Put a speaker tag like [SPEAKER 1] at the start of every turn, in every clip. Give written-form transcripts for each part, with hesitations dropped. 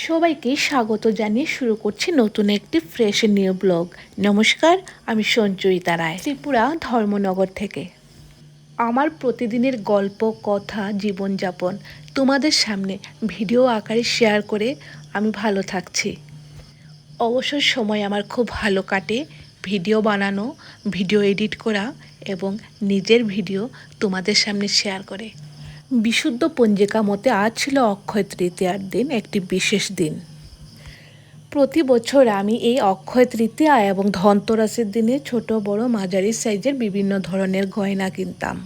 [SPEAKER 1] সবাইকে স্বাগত জানিয়ে শুরু করছি নতুন একটি ফ্রেশ নিউ ব্লগ। নমস্কার, আমি সঞ্চয়িতা রায়, ত্রিপুরা ধর্মনগর থেকে। আমার প্রতিদিনের গল্প, কথা, জীবনযাপন তোমাদের সামনে ভিডিও আকারে শেয়ার করে আমি ভালো থাকছি। অবসর সময় আমার খুব ভালো কাটে ভিডিও বানানো, ভিডিও এডিট করা এবং নিজের ভিডিও তোমাদের সামনে শেয়ার করে। বিশুদ্ধ পঞ্জিকা মতে আজ ছিল অক্ষয় তৃতীয়ার দিন, একটি বিশেষ দিন। প্রতি বছর আমি এই অক্ষয় তৃতীয়া এবং ধনতেরাসের দিনে ছোট বড় মাঝারি সাইজের বিভিন্ন ধরনের গয়না কিনতাম।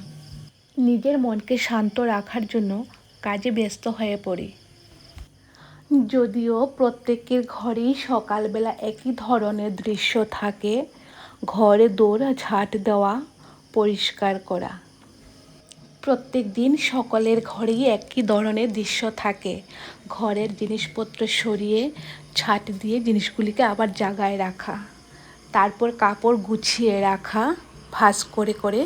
[SPEAKER 1] নিজের মনকে শান্ত রাখার জন্য কাজে ব্যস্ত হয়ে পড়ি। যদিও প্রত্যেকের ঘরেই সকালবেলা একই ধরনের দৃশ্য থাকে, ঘরে দৌড় ঝাঁট দেওয়া, পরিষ্কার করা। প্রত্যেক দিন সকলের ঘরেই একই ধরনের দৃশ্য থাকে, ঘরের জিনিসপত্র সরিয়ে ছাট দিয়ে জিনিসগুলিকে আবার জায়গায় রাখা, তারপর কাপড় গুছিয়ে রাখা ভাঁজ করে করে,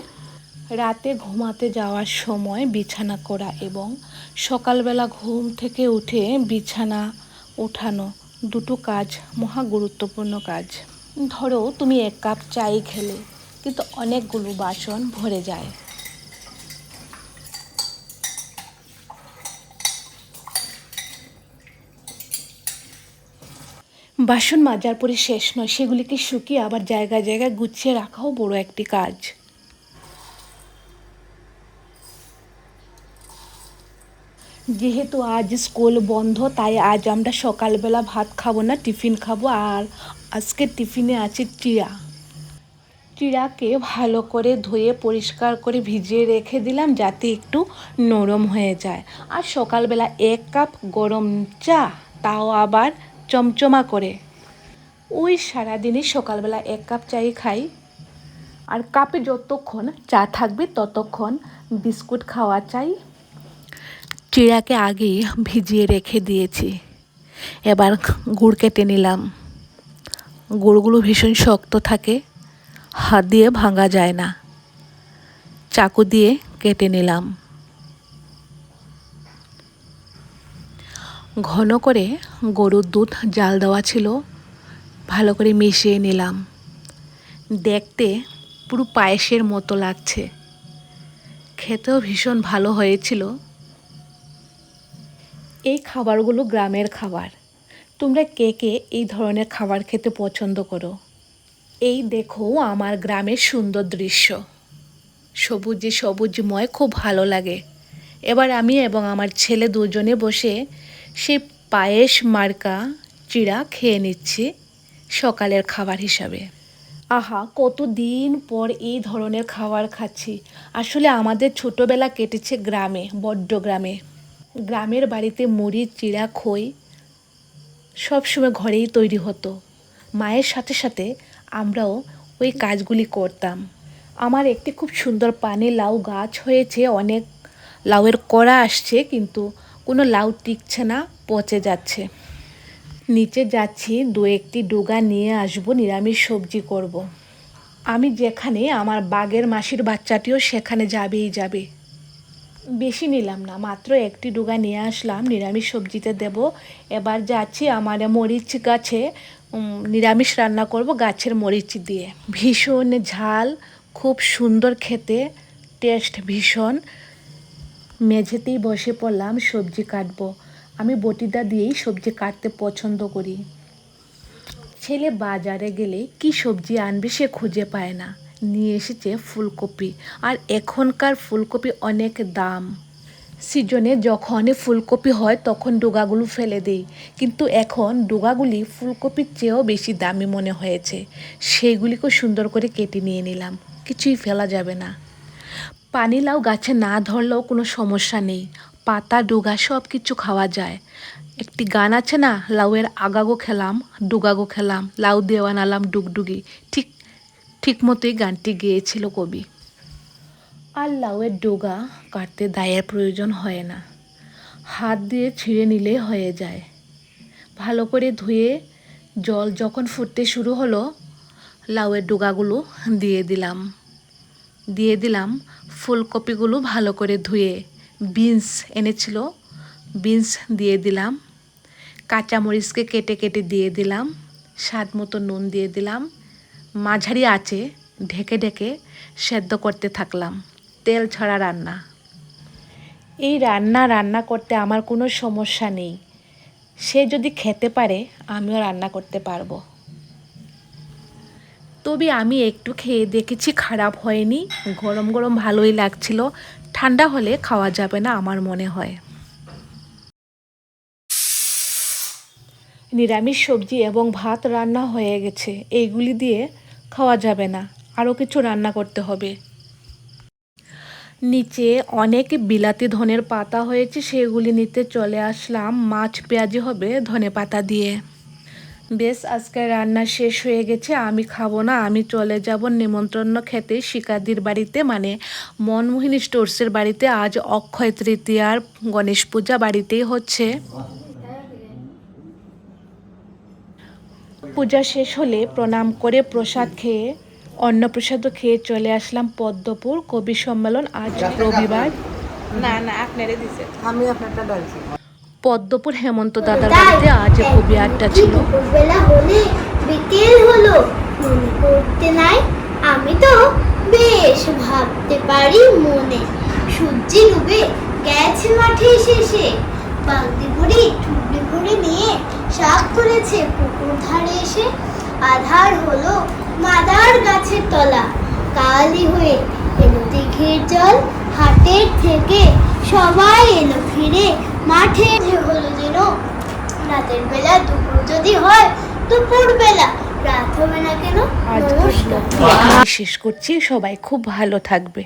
[SPEAKER 1] রাতে ঘুমাতে যাওয়ার সময় বিছানা করা এবং সকালবেলা ঘুম থেকে উঠে বিছানা উঠানো, দুটো কাজ মহা গুরুত্বপূর্ণ কাজ। ধরো তুমি এক কাপ চাই খেলে, কিন্তু অনেকগুলো বাসন ভরে যায়। বাসন মাজার পরে শেষ নয়, সেগুলিকে শুকিয়ে আবার জায়গায় জায়গায় গুছিয়ে রাখাও বড় একটি কাজ। যেহেতু আজ স্কুল বন্ধ, তাই আজ আমরা সকালবেলা ভাত খাবো না, টিফিন খাবো। আর আজকে টিফিনে আছে চিড়া। চিড়াকে ভালো করে ধুয়ে পরিষ্কার করে ভিজিয়ে রেখে দিলাম যাতে একটু নরম হয়ে যায়। আর সকালবেলা এক কাপ গরম চা, তাও আবার চমচমা করে। ওই সারাদিনই সকালবেলা এক কাপ চাই খাই। আর কাপে যতক্ষণ চা থাকবে ততক্ষণ বিস্কুট খাওয়া চাই। চিড়াকে আগেই ভিজিয়ে রেখে দিয়েছি। এবার গুড় কেটে নিলাম। গুড়গুলো ভীষণ শক্ত থাকে, হাত দিয়ে ভাঙা যায় না। চাকু দিয়ে কেটে নিলাম। ঘন করে গরুর দুধ জাল দেওয়া ছিল, ভালো করে মিশিয়ে নিলাম। দেখতে পুরো পায়েসের মতো লাগছে, খেতেও ভীষণ ভালো হয়েছিল। এই খাবারগুলো গ্রামের খাবার। তোমরা কে কে এই ধরনের খাবার খেতে পছন্দ করো? এই দেখো আমার গ্রামের সুন্দর দৃশ্য, সবুজে সবুজময়, খুব ভালো লাগে। এবার আমি এবং আমার ছেলে দুজনে বসে সেই পায়েস মার্কা চিড়া খেয়ে নিচ্ছি সকালের খাবার হিসাবে। আহা, কতদিন পর এই ধরনের খাবার খাচ্ছি। আসলে আমাদের ছোটোবেলা কেটেছে গ্রামে, বড্ড গ্রামে। গ্রামের বাড়িতে মুড়ি, চিড়া, খই সবসময় ঘরেই তৈরি হতো। মায়ের সাথে সাথে আমরাও ওই কাজগুলি করতাম। আমার একটি খুব সুন্দর পানি লাউ গাছ হয়েছে, অনেক লাউয়ের কড়া আসছে, কিন্তু কোনো লাউ টিকছে না, পচে যাচ্ছে। নিচে যাচ্ছি, দু একটি ডুগা নিয়ে আসবো, নিরামিষ সবজি করব। আমি যেখানে, আমার বাঘের মাসির বাচ্চাটিও সেখানে যাবেই যাবে। বেশি নিলাম না, মাত্র একটি ডুগা নিয়ে আসলাম, নিরামিষ সবজিতে দেব। এবার যাচ্ছি আমার মরিচ গাছে নিরামিষ রান্না করব গাছের মরিচ দিয়ে। ভীষণ ঝাল, খুব সুন্দর খেতে, টেস্ট ভীষণ। মেঝেতেই বসে পড়লাম, সবজি কাটবো। আমি বটিটা দিয়েই সবজি কাটতে পছন্দ করি। ছেলে বাজারে গেলে কি সবজি আনবে সে খুঁজে পায় না, নিয়ে এসেছে ফুলকপি। আর এখনকার ফুলকপি অনেক দাম। সিজনে যখন ফুলকপি হয় তখন ডোগাগুলো ফেলে দিই, কিন্তু এখন ডোগাগুলি ফুলকপির চেয়েও বেশি দামি মনে হয়েছে। সেইগুলিকেও সুন্দর করে কেটে নিয়ে নিলাম, কিছুই ফেলা যাবে না। পানিলাউ গাছে না ধরলেও কোনো সমস্যা নেই, পাতা ডোগা সব কিছু খাওয়া যায়। একটি গান আছে না, লাউয়ের আগাগো খেলাম ডুগাগো খেলাম, লাউ দিয়ে বানালাম ডুগডুগি, ঠিক ঠিক মতোই গানটি গেয়েছিল কবি। আর লাউয়ের ডোগা কাটতে দায়ের প্রয়োজন হয় না, হাত দিয়ে ছিঁড়ে নিলে হয়ে যায়। ভালো করে ধুয়ে জল যখন ফুটতে শুরু হলো, লাউয়ের ডোগাগুলো দিয়ে দিলাম ফুলকপিগুলো ভালো করে ধুয়ে। বিনস এনেছিল, বিনস দিয়ে দিলাম। কাঁচামরিচকে কেটে কেটে দিয়ে দিলাম, স্বাদ মতো নুন দিয়ে দিলাম, মাঝারি আঁচে ঢেকে ঢেকে সেদ্ধ করতে থাকলাম। তেল ছাড়া রান্না। এই রান্না করতে আমার কোনো সমস্যা নেই। সে যদি খেতে পারে আমিও রান্না করতে পারবো। তবে আমি একটু খেয়ে দেখেছি, খারাপ হয়নি, গরম গরম ভালোই লাগছিল। ঠান্ডা হলে খাওয়া যাবে না আমার মনে হয়। নিরামিষ সবজি এবং ভাত রান্না হয়ে গেছে। এইগুলি দিয়ে খাওয়া যাবে না, আরও কিছু রান্না করতে হবে। নিচে অনেক বিলাতি ধনের পাতা হয়েছে, সেগুলি নিতে চলে আসলাম। মাছ পেঁয়াজি হবে ধনে পাতা দিয়ে। বেশ, আজকে রান্না শেষ হয়ে গেছে। আমি খাবো না, আমি চলে যাব নিমন্ত্রণ খেতে শিকাদির বাড়িতে, মানে মনমোহিনী স্টোর্সের বাড়িতে। আজ অক্ষয় তৃতীয়ার গণেশ পূজা বাড়িতেই হচ্ছে। পূজা শেষ হলে প্রণাম করে প্রসাদ খেয়ে, অন্নপ্রসাদও খেয়ে চলে আসলাম পদ্মপুর কবি সম্মেলন। আজ রবিবার। না আপনারে দিছে, আমি আপনারটা ডালছি। পদ্মপুর হেমন্ত দাদার বাড়িতে আজ কবি আড্ডা ছিল।
[SPEAKER 2] বেলা হলে বিকেল হলো, মনে করতে নাই আমি তো বেশ ভাবতে পারি মনে। সূর্যি ডুবে গেছে মাঠে শেষে, বালতি ভরি টুকরি ভরে নিয়ে শাক তুলেছে পুকুর ধারে এসে। আধার হলো মাদার গাছের তলা, কালি হয়ে এলো দিঘির জল। হাটের থেকে সবাই এলো ফিরে, মাঠে হলো যেন রাতের বেলা। দুপুর যদি হয় দুপুর বেলা, রাত হবে না কেন?
[SPEAKER 1] আজ শেষ করছি। সবাই খুব ভালো থাকবে।